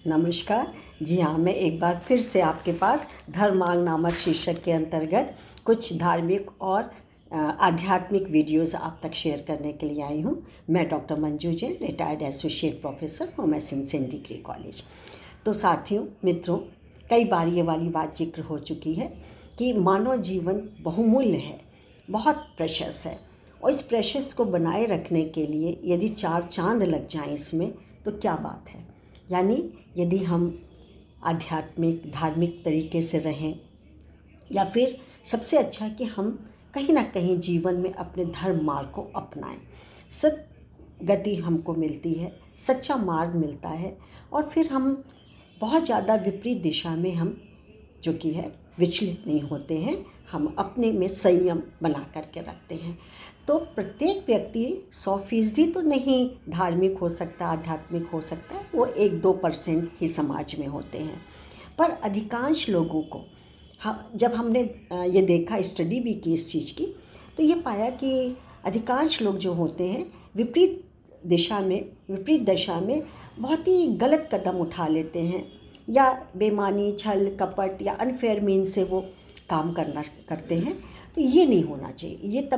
नमस्कार। जी हाँ, मैं एक बार फिर से आपके पास धर्मांग नामक शीर्षक के अंतर्गत कुछ धार्मिक और आध्यात्मिक वीडियोस आप तक शेयर करने के लिए आई हूँ। मैं doctor Manju Jain, retired associate professor from essential degree college. तो साथियों, मित्रों, कई बार ये वाली बात जिक्र हो चुकी है कि मानव जीवन बहुमूल्य है, बहुत प्रेशस है, और इस प्रेशस को बनाए रखने के लिए यदि 4 चांद लग जाएं इसमें तो क्या बात है। यानी यदि हम आध्यात्मिक धार्मिक तरीके से रहें, या फिर सबसे अच्छा कि हम कहीं ना कहीं जीवन में अपने धर्म मार्ग को अपनाएं। सत गति हमको मिलती है, सच्चा मार्ग मिलता है, और फिर हम बहुत ज़्यादा विपरीत दिशा में हम जो कि है विचलित नहीं होते हैं। हम अपने में संयम बना करके रखते हैं। तो प्रत्येक व्यक्ति 100% तो नहीं धार्मिक हो सकता, आध्यात्मिक हो सकता है, वो 1-2% ही समाज में होते हैं। पर अधिकांश लोगों को जब हमने ये देखा, स्टडी भी की इस चीज़ की, तो ये पाया कि अधिकांश लोग जो होते हैं विपरीत दशा में बहुत ही गलत कदम उठा लेते हैं, या बेईमानी, छल कपट या अनफेयर मीन से वो काम करते हैं। तो ये नहीं होना चाहिए। ये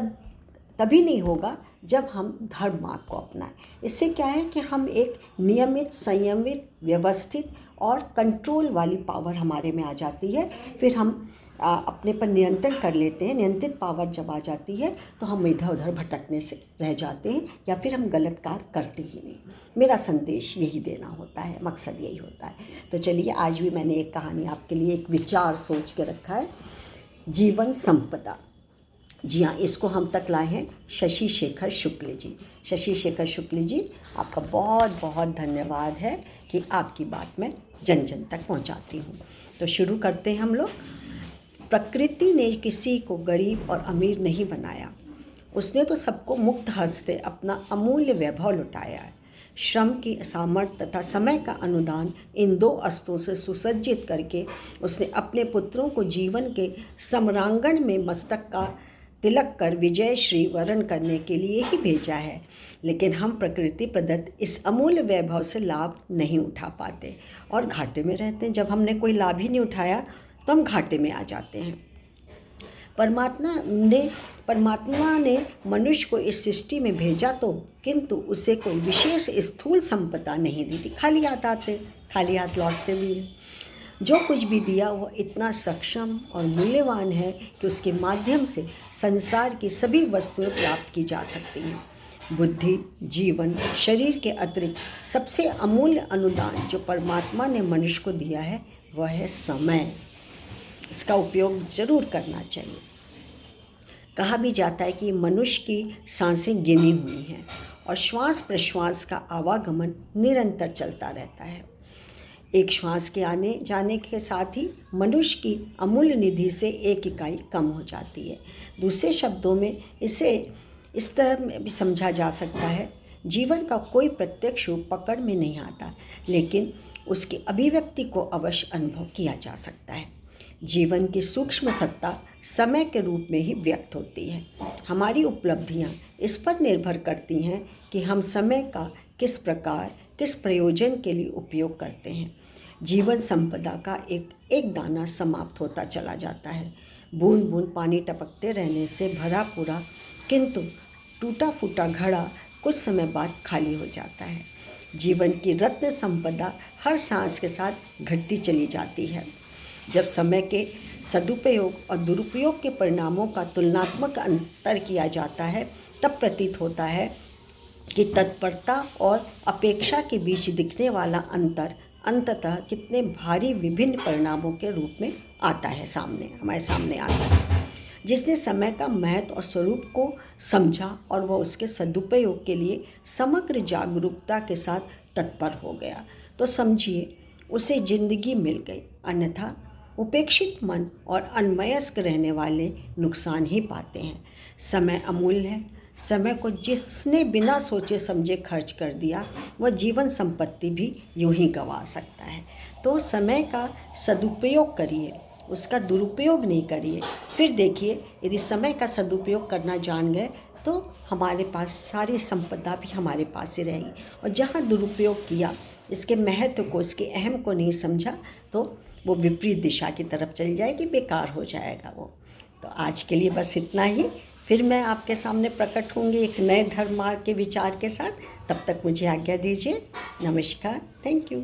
तभी नहीं होगा जब हम धर्म मार्ग को अपनाएं। इससे क्या है कि हम एक नियमित, संयमित, व्यवस्थित और कंट्रोल वाली पावर हमारे में आ जाती है। फिर हम अपने पर नियंत्रण कर लेते हैं। नियंत्रित पावर जब आ जाती है तो हम इधर उधर भटकने से रह जाते हैं, या फिर हम गलत कार्य करते ही नहीं। मेरा संदेश यही देना होता है, मकसद यही होता है। तो चलिए, आज भी मैंने एक कहानी आपके लिए, एक विचार सोच के रखा है, जीवन संपदा। जी हाँ, इसको हम तक लाए हैं शशि शेखर शुक्ल जी। शशि शेखर शुक्ल जी, आपका बहुत बहुत धन्यवाद है कि आपकी बात मैं जन जन तक पहुंचाती हूँ। तो शुरू करते हैं हम लोग। प्रकृति ने किसी को गरीब और अमीर नहीं बनाया, उसने तो सबको मुक्त हस्ते अपना अमूल्य वैभव लुटाया है। श्रम की सामर्थ्य तथा समय का अनुदान, इन 2 अस्त्रों से सुसज्जित करके उसने अपने पुत्रों को जीवन के सम्रांगण में मस्तक का तिलक कर विजय श्री वरण करने के लिए ही भेजा है। लेकिन हम प्रकृति प्रदत्त इस अमूल्य वैभव से लाभ नहीं उठा पाते और घाटे में रहते हैं। जब हमने कोई लाभ ही नहीं उठाया तो हम घाटे में आ जाते हैं। परमात्मा ने मनुष्य को इस सृष्टि में भेजा तो, किंतु उसे कोई विशेष स्थूल संपदा नहीं दी थी। खाली हाथ लौटते भी हैं। जो कुछ भी दिया वह इतना सक्षम और मूल्यवान है कि उसके माध्यम से संसार की सभी वस्तुएं प्राप्त की जा सकती हैं। बुद्धि, जीवन, शरीर के अतिरिक्त सबसे अमूल्य अनुदान जो परमात्मा ने मनुष्य को दिया है वह है समय। इसका उपयोग जरूर करना चाहिए। कहा भी जाता है कि मनुष्य की सांसें गिनी हुई हैं और श्वास प्रश्वास का आवागमन निरंतर चलता रहता है। एक श्वास के आने जाने के साथ ही मनुष्य की अमूल्य निधि से 1 इकाई कम हो जाती है। दूसरे शब्दों में इसे इस तरह में भी समझा जा सकता है, जीवन का कोई प्रत्यक्ष रूप पकड़ में नहीं आता, लेकिन उसकी अभिव्यक्ति को अवश्य अनुभव किया जा सकता है। जीवन की सूक्ष्म सत्ता समय के रूप में ही व्यक्त होती है। हमारी उपलब्धियां इस पर निर्भर करती हैं कि हम समय का किस प्रकार, किस प्रयोजन के लिए उपयोग करते हैं। जीवन संपदा का एक दाना समाप्त होता चला जाता है। बूंद बूंद पानी टपकते रहने से भरा पूरा किंतु टूटा फूटा घड़ा कुछ समय बाद खाली हो जाता है। जीवन की रत्न संपदा हर सांस के साथ घटती चली जाती है। जब समय के सदुपयोग और दुरुपयोग के परिणामों का तुलनात्मक अंतर किया जाता है, तब प्रतीत होता है कि तत्परता और अपेक्षा के बीच दिखने वाला अंतर अंततः कितने भारी विभिन्न परिणामों के रूप में आता है, हमारे सामने आता है। जिसने समय का महत्व और स्वरूप को समझा और वह उसके सदुपयोग के लिए समग्र जागरूकता के साथ तत्पर हो गया, तो समझिए उसे जिंदगी मिल गई। अन्यथा उपेक्षित मन और अनमयस्क रहने वाले नुकसान ही पाते हैं। समय अमूल्य है। समय को जिसने बिना सोचे समझे खर्च कर दिया वह जीवन संपत्ति भी यूं ही गंवा सकता है। तो समय का सदुपयोग करिए, उसका दुरुपयोग नहीं करिए। फिर देखिए, यदि समय का सदुपयोग करना जान गए तो हमारे पास सारी संपदा भी हमारे पास ही रहेगी, और जहाँ दुरुपयोग किया इसके महत्व को, इसके अहम को नहीं समझा तो वो विपरीत दिशा की तरफ चली जाएगी, बेकार हो जाएगा वो। तो आज के लिए बस इतना ही। फिर मैं आपके सामने प्रकट होंगी एक नए धर्म मार्ग के विचार के साथ। तब तक मुझे आज्ञा दीजिए। नमस्कार। Thank you.